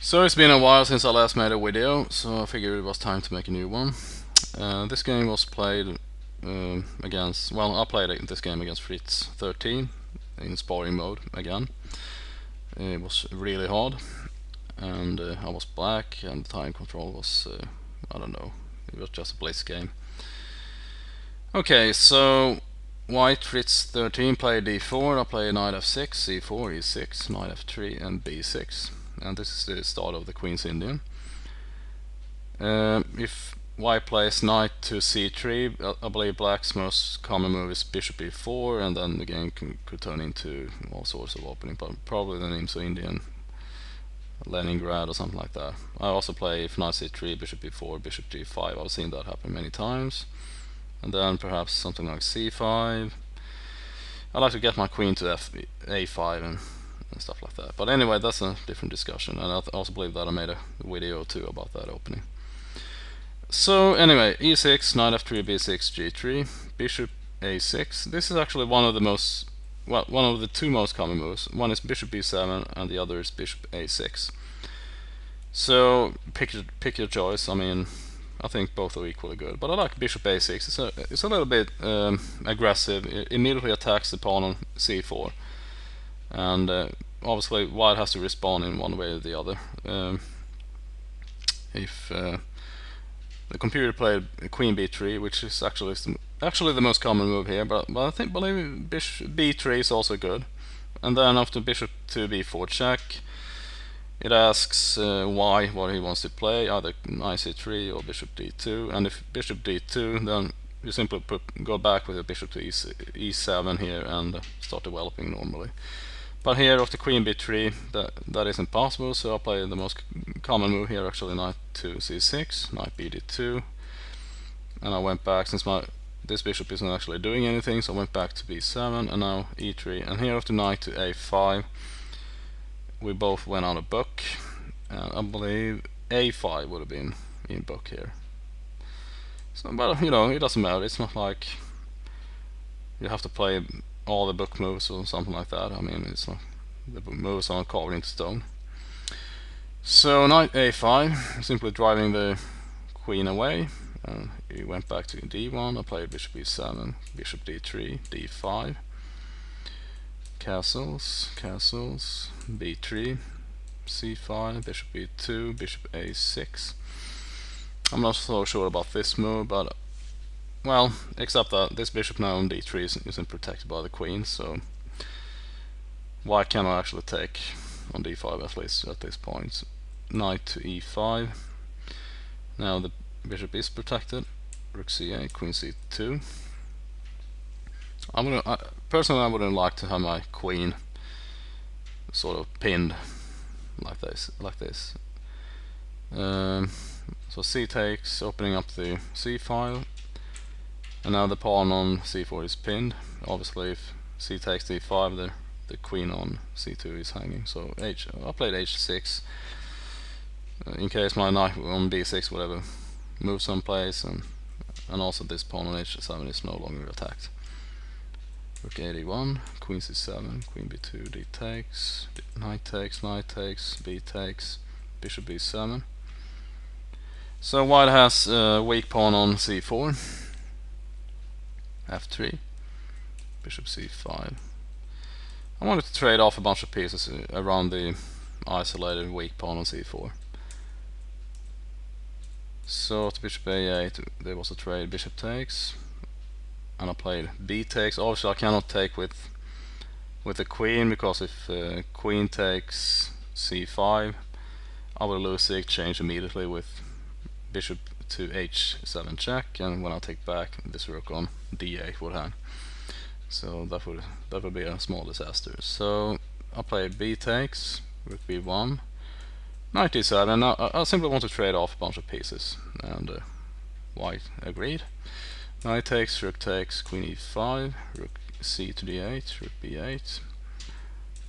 So it's been a while since I last made a video, so I figured it was time to make a new one. This game was played against, well, I played this game against Fritz 13 in sparring mode again. It was really hard, and I was black, and the time control was, I don't know, it was just a blitz game. Okay, so white Fritz 13 played d4, I played knight f6, c4, e6, knight f3, and b6. And this is the start of the Queen's Indian. If white plays knight to c3, I believe black's most common move is bishop e4, and then the game could turn into all sorts of opening, but probably the names of Indian, Leningrad or something like that. I also play if knight c3, bishop e4, bishop g5. I've seen that happen many times. And then perhaps something like c5. I like to get my queen to a5 and stuff like that. But anyway, that's a different discussion, and I also believe that I made a video too about that opening. So anyway, e6, knight f3, b6, g3, bishop a6. This is actually one of the most, well, one of the two most common moves. One is bishop b7 and the other is bishop a6. So pick your choice. I mean, I think both are equally good, but I like bishop a6. It's a little bit aggressive. It immediately attacks the pawn on c4, and obviously white has to respond in one way or the other. If the computer played queen b3, which is actually the most common move here, but I believe bishop b3 is also good. And then after bishop to b4 check, it asks what he wants to play, either knight c3 or bishop d2. And if bishop d2, then you simply go back with your bishop to e7 here and start developing normally. But here after queen b3, that isn't possible, so I play the most common move here, actually knight to c6, knight bd2, and I went back, since this bishop isn't actually doing anything, so I went back to b7, and now e3, and here after knight to a5, we both went on a book, and I believe a5 would have been in book here. So, but you know, it doesn't matter, it's not like you have to play all the book moves or something like that. I mean, it's not, the moves aren't carved into stone. So knight a5, simply driving the queen away. He went back to d1. I played bishop e7, bishop d3, d5, castles, b3, c5, bishop e2, bishop a6. I'm not so sure about this move, but well, except that this bishop now on d3 isn't protected by the queen, so white cannot actually take on d5, at least at this point. Knight to e5. Now the bishop is protected. Rook c8, queen c2. Personally, I wouldn't like to have my queen sort of pinned like this. So c takes, opening up the c file. And now the pawn on c4 is pinned. Obviously, if c takes d5, the queen on c2 is hanging. So I played h6 in case my knight on b6 would ever move someplace, and also this pawn on h7 is no longer attacked. Rook a1, queen c7, queen b2, d takes, knight takes, b takes, bishop b7. So white has a weak pawn on c4. f3, bishop c5. I wanted to trade off a bunch of pieces around the isolated weak pawn on c4. So to bishop a8 there was a trade, bishop takes, and I played b takes. Obviously I cannot take with the queen, because if queen takes c5, I will lose the exchange immediately with bishop to h7 check, and when I take back, this rook on d8 would hang. So that would be a small disaster. So I played b takes, rook b1, knight d7. Now I simply want to trade off a bunch of pieces, and white agreed. Knight takes, rook takes, queen e5, rook c to d8, rook b8,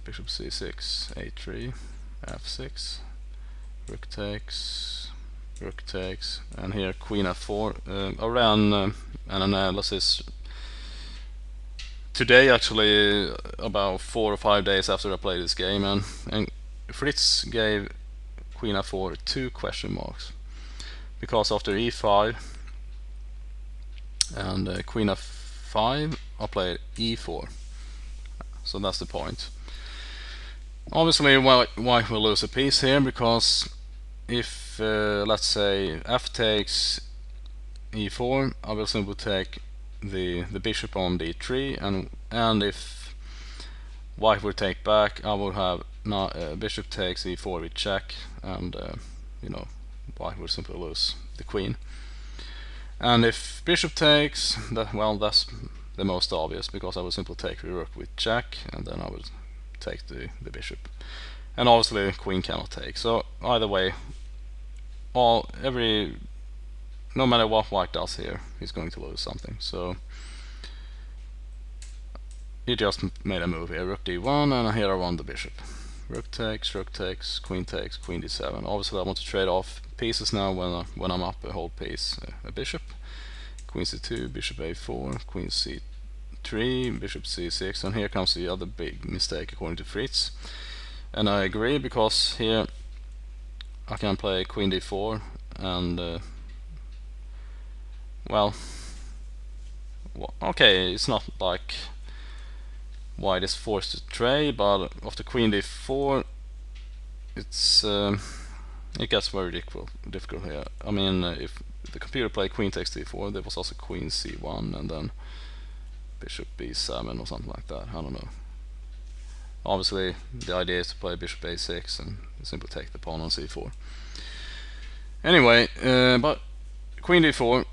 bishop c6, a3, f6, rook takes, and here queen f4. I ran an analysis today, actually, about 4 or 5 days after I played this game, and Fritz gave queen f4 2 question marks, because after e5 and queen f5 I'll play e4, so that's the point. Obviously white will lose a piece here, because if let's say f takes e4, I will simply take the bishop on d3, and if white would take back, I would have bishop takes e4 with check, and you know, white would simply lose the queen. And if bishop takes, well, that's the most obvious, because I would simply take the rook with check, and then I would take the bishop. And obviously the queen cannot take. So either way, no matter what white does here, he's going to lose something. So he just made a move here, rook d1, and here I won the bishop. Rook takes, queen d7. Obviously I want to trade off pieces now when I'm up a whole piece, a bishop. Queen c2, bishop a4, queen c3, bishop c6, and here comes the other big mistake according to Fritz. And I agree, because here I can play queen d4, and well, okay, it's not like white is forced to trade, but after queen d4 it gets very difficult here. I mean, if the computer played queen takes d4, there was also queen c1 and then bishop b7 or something like that. I don't know. Obviously the idea is to play bishop a6 and simply take the pawn on c4. Anyway, but queen d4,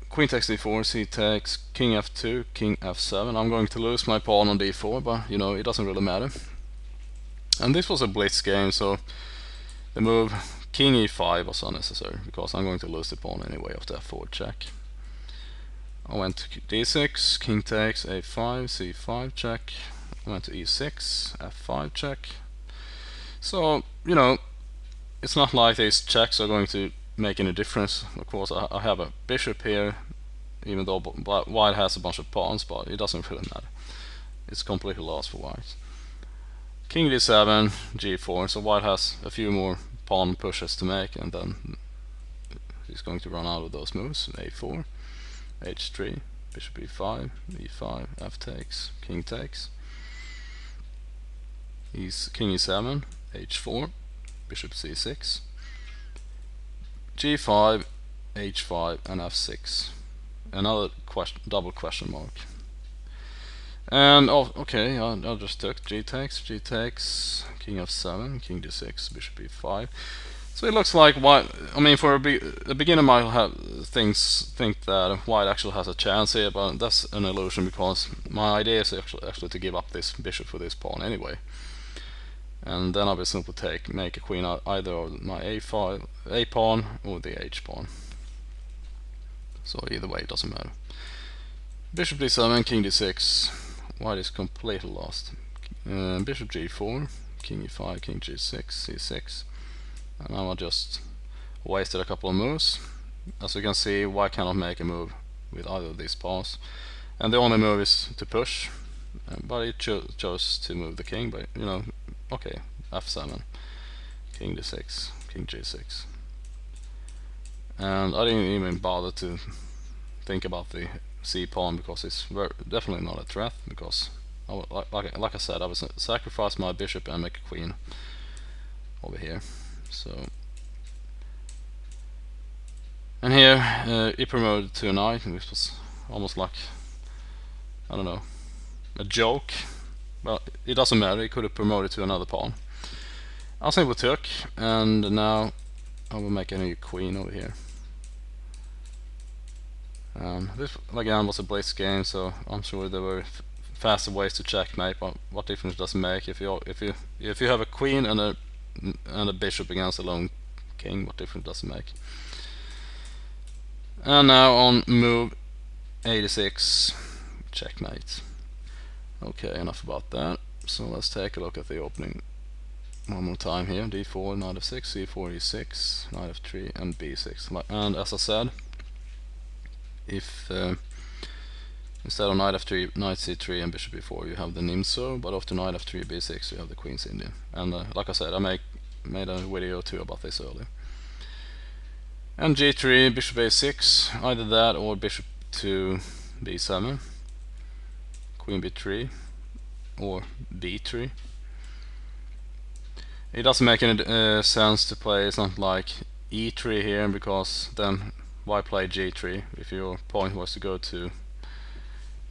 queen takes d4, c takes, king f2, king f7. I'm going to lose my pawn on d4, but you know, it doesn't really matter. And this was a blitz game, so the move king e5 was unnecessary, because I'm going to lose the pawn anyway after f4 check. I went to d6, king takes, a5, c5 check. I went to e6, f5 check. So, you know, it's not like these checks are going to make any difference. Of course, I have a bishop here, even though white has a bunch of pawns, but it doesn't really matter. It's completely lost for white. King d7, g4, so white has a few more pawn pushes to make, and then he's going to run out of those moves. a4, h3, bishop e5, e5, f takes, king takes. King e7, h4, bishop c6, g5, h5, and f6. Another double question mark. And okay, I just took g takes, king f7, king d6, bishop e5. So it looks like white. I mean, for a beginner might think that white actually has a chance here, but that's an illusion, because my idea is actually to give up this bishop for this pawn anyway. And then I will simply make a queen either of my a pawn or the h pawn. So either way, it doesn't matter. Bishop d7, king d6. White is completely lost. Bishop g4, king e5, king g6, c6. And now I just wasted a couple of moves. As you can see, white cannot make a move with either of these pawns. And the only move is to push. But it chose to move the king, but you know, okay, f7, king d6, king g6. And I didn't even bother to think about the c pawn, because it's definitely not a threat, because like I said, I would sacrifice my bishop and make a queen over here. So, and here it promoted to a knight, which was almost like, I don't know, a joke. Well, it doesn't matter, it could have promoted to another pawn. I simply took, and now I will make a new queen over here. This again was a blitz game, so I'm sure there were faster ways to checkmate, but what difference does it make if you have a queen and a bishop against a lone king? What difference does it make? And now on move 86, checkmate. Okay, enough about that. So let's take a look at the opening one more time here. d4, knight f6, c4, e6, knight f3, and b6. And as I said, if instead of knight f3, knight c3 and bishop e4, you have the nimso, but after knight f3, b6 you have the queen's Indian. And like I said, I make made a video too about this earlier. And g3, bishop a6, either that or bishop to b7, queen b3 or b3. It doesn't make any sense to play something like e3 here, because then why play g3 if your point was to go to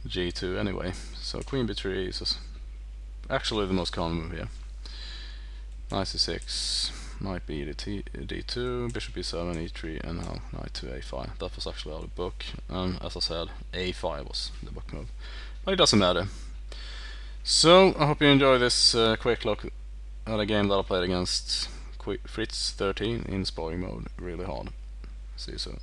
g2 anyway. So queen b3 is actually the most common move here. Knight c6, knight b d2, bishop b7, e3, and now knight to a5. That was actually out of the book, and as I said, a5 was the book move. But it doesn't matter. So I hope you enjoy this quick look at a game that I played against Fritz 13 in sparring mode really hard. See you soon.